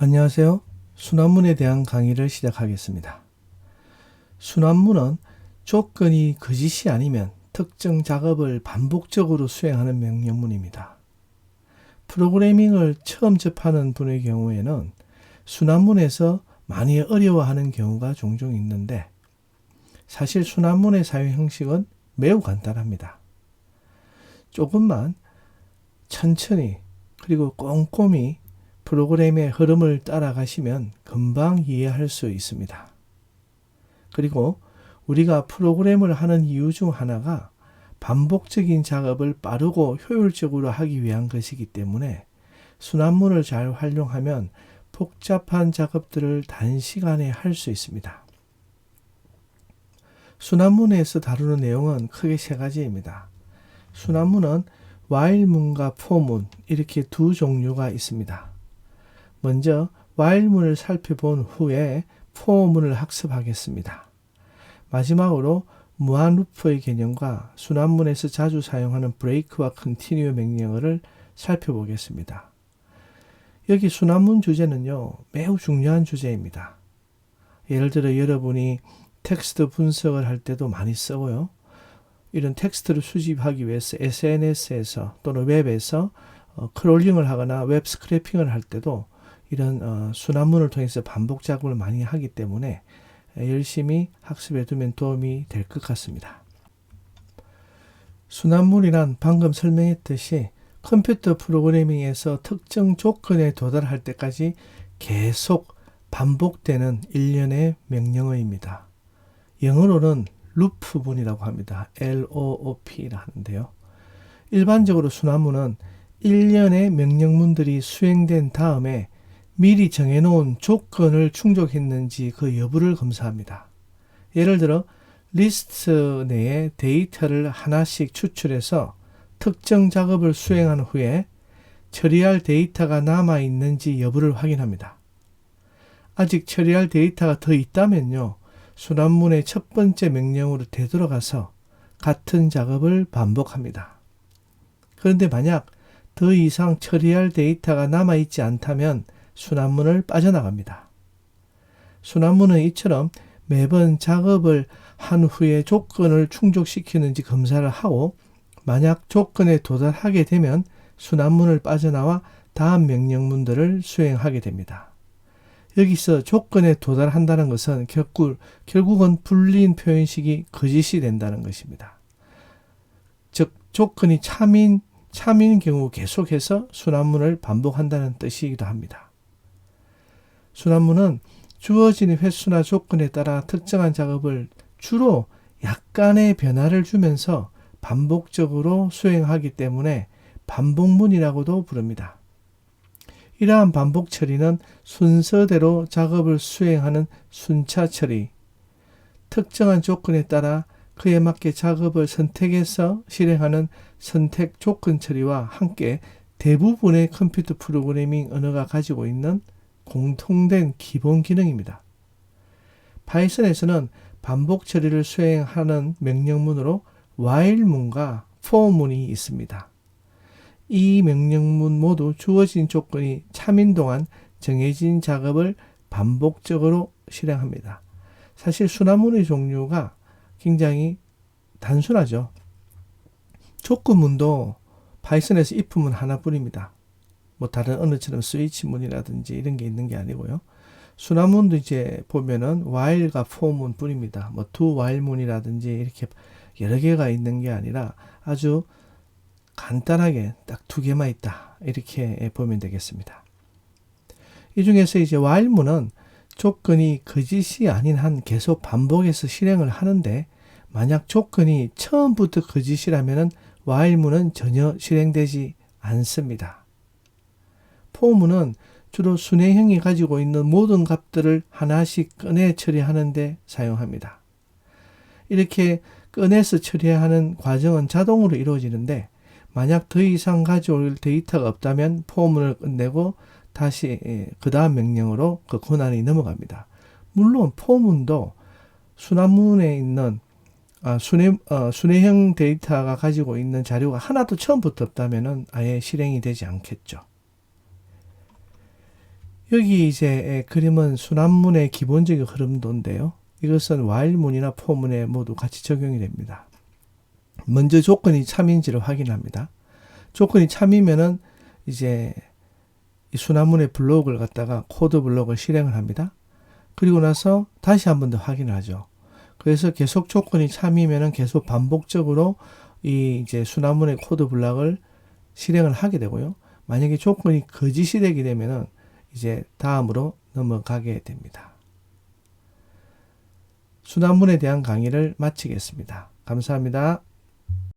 안녕하세요. 순환문에 대한 강의를 시작하겠습니다. 순환문은 조건이 거짓이 아니면 특정 작업을 반복적으로 수행하는 명령문입니다. 프로그래밍을 처음 접하는 분의 경우에는 순환문에서 많이 어려워하는 경우가 종종 있는데 사실 순환문의 사용 형식은 매우 간단합니다. 조금만 천천히 그리고 꼼꼼히 프로그램의 흐름을 따라가시면 금방 이해할 수 있습니다. 그리고 우리가 프로그램을 하는 이유 중 하나가 반복적인 작업을 빠르고 효율적으로 하기 위한 것이기 때문에 순환문을 잘 활용하면 복잡한 작업들을 단시간에 할 수 있습니다. 순환문에서 다루는 내용은 크게 세 가지입니다. 순환문은 while문과 for문 이렇게 두 종류가 있습니다. 먼저 while문을 살펴본 후에 for문을 학습하겠습니다. 마지막으로 무한 루프의 개념과 순환문에서 자주 사용하는 break와 continue 명령어를 살펴보겠습니다. 여기 순환문 주제는요, 매우 중요한 주제입니다. 예를 들어 여러분이 텍스트 분석을 할 때도 많이 쓰고요. 이런 텍스트를 수집하기 위해서 SNS에서 또는 웹에서 크롤링을 하거나 웹 스크래핑을 할 때도 이런 순환문을 통해서 반복 작업을 많이 하기 때문에 열심히 학습해 두면 도움이 될 것 같습니다. 순환문이란 방금 설명했듯이 컴퓨터 프로그래밍에서 특정 조건에 도달할 때까지 계속 반복되는 일련의 명령어입니다. 영어로는 루프문이라고 합니다. LOOP라 하는데요. 일반적으로 순환문은 일련의 명령문들이 수행된 다음에 미리 정해놓은 조건을 충족했는지 그 여부를 검사합니다. 예를 들어 리스트 내에 데이터를 하나씩 추출해서 특정 작업을 수행한 후에 처리할 데이터가 남아있는지 여부를 확인합니다. 아직 처리할 데이터가 더 있다면요, 순환문의 첫 번째 명령으로 되돌아가서 같은 작업을 반복합니다. 그런데 만약 더 이상 처리할 데이터가 남아있지 않다면 순환문을 빠져나갑니다. 순환문은 이처럼 매번 작업을 한 후에 조건을 충족시키는지 검사를 하고 만약 조건에 도달하게 되면 순환문을 빠져나와 다음 명령문들을 수행하게 됩니다. 여기서 조건에 도달한다는 것은 결국은 불리인 표현식이 거짓이 된다는 것입니다. 즉 조건이 참인 경우 계속해서 순환문을 반복한다는 뜻이기도 합니다. 순환문은 주어진 횟수나 조건에 따라 특정한 작업을 주로 약간의 변화를 주면서 반복적으로 수행하기 때문에 반복문이라고도 부릅니다. 이러한 반복 처리는 순서대로 작업을 수행하는 순차 처리, 특정한 조건에 따라 그에 맞게 작업을 선택해서 실행하는 선택 조건 처리와 함께 대부분의 컴퓨터 프로그래밍 언어가 가지고 있는 공통된 기본 기능입니다. 파이썬에서는 반복 처리를 수행하는 명령문으로 while문과 for문이 있습니다. 이 명령문 모두 주어진 조건이 참인 동안 정해진 작업을 반복적으로 실행합니다. 사실 순환문의 종류가 굉장히 단순하죠. 조건문도 파이썬에서 if문 하나뿐입니다. 뭐 다른 언어처럼 스위치문이라든지 이런 게 있는 게 아니고요. 순환문도 이제 보면은 while과 for문 뿐입니다. 뭐 do while문이라든지 이렇게 여러 개가 있는 게 아니라 아주 간단하게 딱 두 개만 있다. 이렇게 보면 되겠습니다. 이 중에서 이제 while문은 조건이 거짓이 아닌 한 계속 반복해서 실행을 하는데 만약 조건이 처음부터 거짓이라면 while문은 전혀 실행되지 않습니다. for문은 주로 순회형이 가지고 있는 모든 값들을 하나씩 꺼내 처리하는 데 사용합니다. 이렇게 꺼내서 처리하는 과정은 자동으로 이루어지는데 만약 더 이상 가져올 데이터가 없다면 for문을 끝내고 다시 그 다음 명령으로 그 권한이 넘어갑니다. 물론 for문도 순환문에 있는 순회형 데이터가 가지고 있는 자료가 하나도 처음부터 없다면 아예 실행이 되지 않겠죠. 여기 이제 그림은 순환문의 기본적인 흐름도인데요. 이것은 while문이나 for문에 모두 같이 적용이 됩니다. 먼저 조건이 참인지를 확인합니다. 조건이 참이면은 이제 이 순환문의 블록을 갖다가 코드 블록을 실행을 합니다. 그리고 나서 다시 한 번 더 확인을 하죠. 그래서 계속 조건이 참이면은 계속 반복적으로 이 이제 순환문의 코드 블록을 실행을 하게 되고요. 만약에 조건이 거짓이 되게 되면은 이제 다음으로 넘어가게 됩니다. 순환문에 대한 강의를 마치겠습니다. 감사합니다.